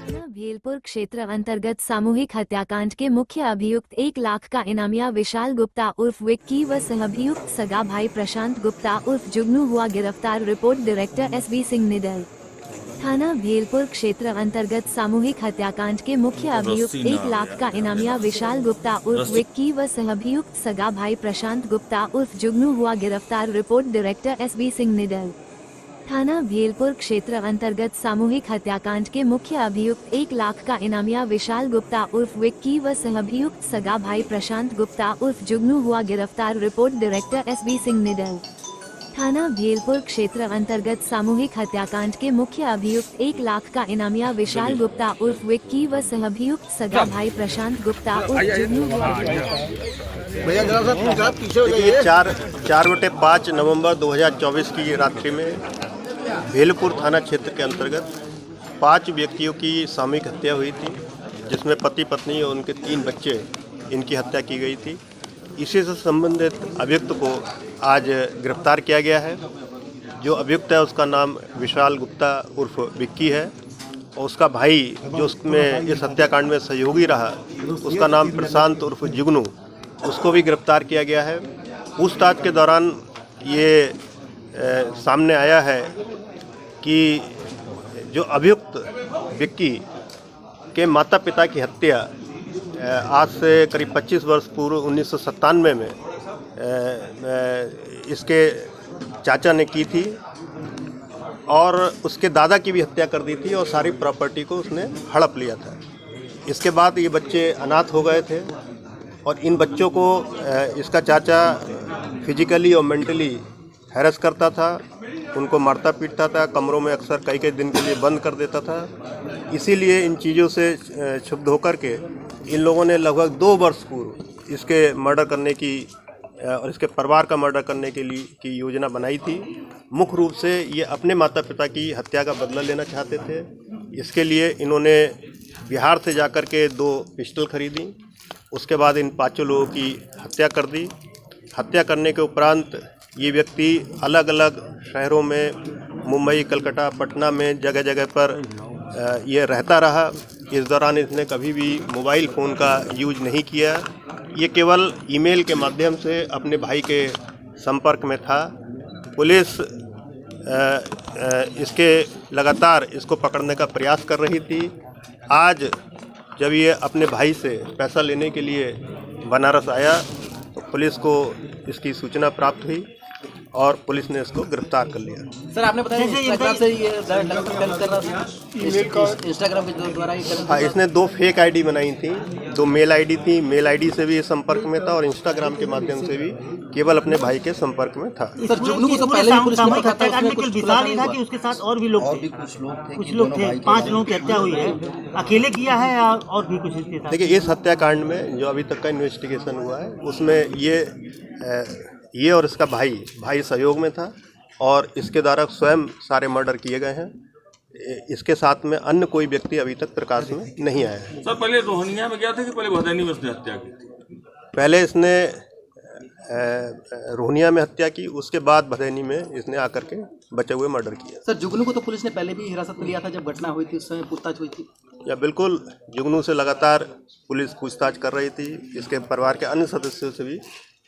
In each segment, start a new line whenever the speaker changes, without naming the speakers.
भेलपुर क्षेत्र अंतर्गत सामूहिक हत्याकांड के मुख्य अभियुक्त 1 लाख का इनामिया विशाल गुप्ता उर्फ विक्की व सहअभियुक्त सगा भाई प्रशांत गुप्ता उर्फ जुगनू हुआ गिरफ्तार। Report director SB Singh needle. थाना भेलपुर क्षेत्र अंतर्गत सामूहिक हत्याकांड के मुख्य अभियुक्त 1 लाख का इनामिया विशाल गुप्ता उर्फ विक्की व सहअभियुक्त सगा भाई प्रशांत गुप्ता उर्फ जुगनू हुआ गिरफ्तार। Report director SB Singh needle. थाना भेलपुर क्षेत्र अंतर्गत सामूहिक हत्याकांड के मुख्य अभियुक्त 1 लाख का इनामिया विशाल गुप्ता उर्फ विक्की व सहअभियुक्त सगा भाई प्रशांत गुप्ता उर्फ जुगनू हुआ गिरफ्तार। Report director SB Singh needle. थाना भेलपुर क्षेत्र अंतर्गत सामूहिक हत्याकांड के मुख्य अभियुक्त 1 लाख का इनामिया विशाल गुप्ता उर्फ विक्की व सहअभियुक्त सगा भाई प्रशांत गुप्ता उर्फ जुगनू हुआ गिरफ्तार।
4/5 नवंबर 2024 की रात्रि में भेलपुर थाना क्षेत्र के अंतर्गत 5 व्यक्तियों की सामूहिक हत्या हुई थी, जिसमें पति पत्नी और उनके 3 बच्चे इनकी हत्या की गई थी। इसी से संबंधित अभियुक्त को आज गिरफ्तार किया गया है। जो अभियुक्त है उसका नाम विशाल गुप्ता उर्फ विक्की है और उसका भाई जो उसमें इस हत्याकांड में सहयोगी रहा उसका नाम प्रशांत उर्फ जुगनू, उसको भी गिरफ्तार किया गया है। पूछताछ के दौरान ये सामने आया है कि जो अभियुक्त विक्की के माता पिता की हत्या आज से करीब 25 वर्ष पूर्व 1997 में इसके चाचा ने की थी और उसके दादा की भी हत्या कर दी थी और सारी प्रॉपर्टी को उसने हड़प लिया था। इसके बाद ये बच्चे अनाथ हो गए थे और इन बच्चों को इसका चाचा फिजिकली और मेंटली हैरेस करता था, उनको मारता पीटता था, कमरों में अक्सर कई दिन के लिए बंद कर देता था। इसीलिए इन चीज़ों से क्षुब्ध होकर के इन लोगों ने लगभग 2 वर्ष पूर्व इसके मर्डर करने की और इसके परिवार का मर्डर करने के लिए की योजना बनाई थी। मुख्य रूप से ये अपने माता पिता की हत्या का बदला लेना चाहते थे। इसके लिए इन्होंने बिहार से जाकर के 2 पिस्टल खरीदी, उसके बाद इन 5 लोगों की हत्या कर दी। हत्या करने के उपरांत ये व्यक्ति अलग अलग शहरों में मुंबई, कलकत्ता, पटना में जगह जगह पर ये रहता रहा। इस दौरान इसने कभी भी मोबाइल फ़ोन का यूज नहीं किया। ये केवल ईमेल के माध्यम से अपने भाई के संपर्क में था। पुलिस इसके लगातार इसको पकड़ने का प्रयास कर रही थी। आज जब ये अपने भाई से पैसा लेने के लिए बनारस आया तो पुलिस को इसकी सूचना प्राप्त हुई और पुलिस ने इसको गिरफ्तार कर लिया।
सर, आपने बताया इंस्टाग्राम से ये कर रहा था, इंस्टाग्राम के द्वारा ही कर।
हाँ, इसने 2 फेक आईडी बनाई थी, 2 मेल आईडी थी। मेल आईडी से भी ये संपर्क में था और इंस्टाग्राम के माध्यम से भी केवल अपने भाई के संपर्क में था।
सर, जुगनू को तो पहले ही पुलिस ने पकड़ा था, उसमें कुछ
विशाल ही था कि उसके साथ और भी लोग थे? कुछ लोग थे। 5 लोगों की हत्या हुई है, अकेले किया है या और भी कुछ इसके साथ?
देखिए, इस हत्याकांड में जो अभी तक का इन्वेस्टिगेशन हुआ है उसमें ये और इसका भाई सहयोग में था और इसके द्वारा स्वयं सारे मर्डर किए गए हैं। इसके साथ में अन्य कोई व्यक्ति अभी तक प्रकाश में नहीं आया है।
सर, पहले रोहनिया में गया था कि पहले भदैनी में उसने हत्या की थी?
पहले इसने रोहनिया में हत्या की, उसके बाद भदैनी में इसने आकर के बचे हुए मर्डर किया।
सर, जुगनू को तो पुलिस ने पहले भी हिरासत में लिया था जब घटना हुई थी, उस समय पूछताछ हुई थी?
या बिल्कुल, जुगनू से लगातार पुलिस पूछताछ कर रही थी, इसके परिवार के अन्य सदस्यों से भी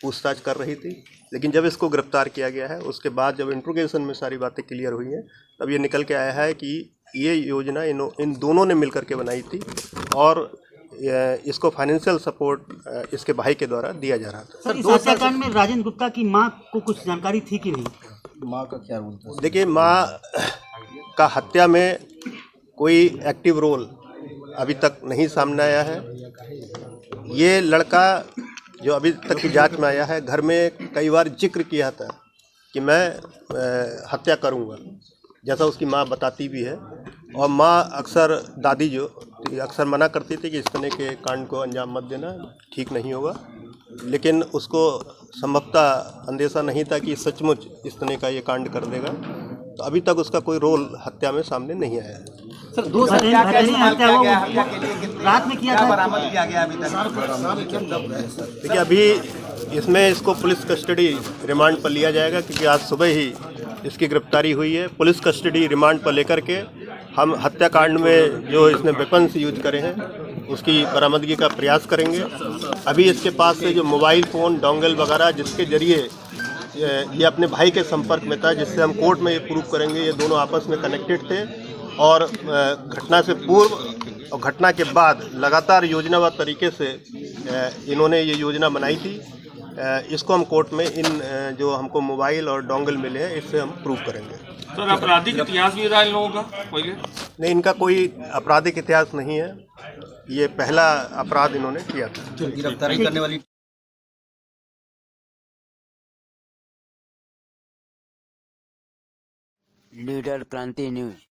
पूछताछ कर रही थी। लेकिन जब इसको गिरफ्तार किया गया है उसके बाद जब इंट्रोगेशन में सारी बातें क्लियर हुई हैं तब ये निकल के आया है कि ये योजना इन दोनों ने मिलकर के बनाई थी और इसको फाइनेंशियल सपोर्ट इसके भाई के द्वारा दिया जा रहा था।
सर, इस हत्याकांड में राजेंद्र गुप्ता की मां को कुछ जानकारी थी कि नहीं?
माँ का क्या रोल था?
देखिए, माँ का हत्या में कोई एक्टिव रोल अभी तक नहीं सामने आया है। ये लड़का जो अभी तक की जांच में आया है, घर में कई बार जिक्र किया था कि मैं हत्या करूंगा, जैसा उसकी माँ बताती भी है। और माँ अक्सर, दादी जो अक्सर मना करती थी कि इस तरह के कांड को अंजाम मत देना, ठीक नहीं होगा। लेकिन उसको संभवतः अंदेशा नहीं था कि सचमुच इस तरह का ये कांड कर देगा। तो अभी तक उसका कोई रोल हत्या में सामने नहीं आया है।
सर, 2
रात में किया था,
बरामद किया गया अभी तक?
देखिए, अभी इसमें इसको पुलिस कस्टडी रिमांड पर लिया जाएगा क्योंकि आज सुबह ही इसकी गिरफ्तारी हुई है। पुलिस कस्टडी रिमांड पर लेकर के हम हत्याकांड में जो इसने वेपन्स यूज करे हैं उसकी बरामदगी का प्रयास करेंगे। अभी इसके पास से जो मोबाइल फ़ोन, डोंगल वगैरह जिसके जरिए ये अपने भाई के संपर्क में था, जिससे हम कोर्ट में ये प्रूव करेंगे ये दोनों आपस में कनेक्टेड थे और घटना से पूर्व और घटना के बाद लगातार योजनाबद्ध तरीके से इन्होंने ये योजना बनाई थी। इसको हम कोर्ट में इन जो हमको मोबाइल और डोंगल मिले हैं इससे हम प्रूव करेंगे।
सर आपराधिक इतिहास भी रहा इन लोगों का पहले?
नहीं, इनका कोई आपराधिक इतिहास नहीं है, ये पहला अपराध इन्होंने किया था।
गिरफ्तारी करने वाली
लीडर क्रांति न्यूज।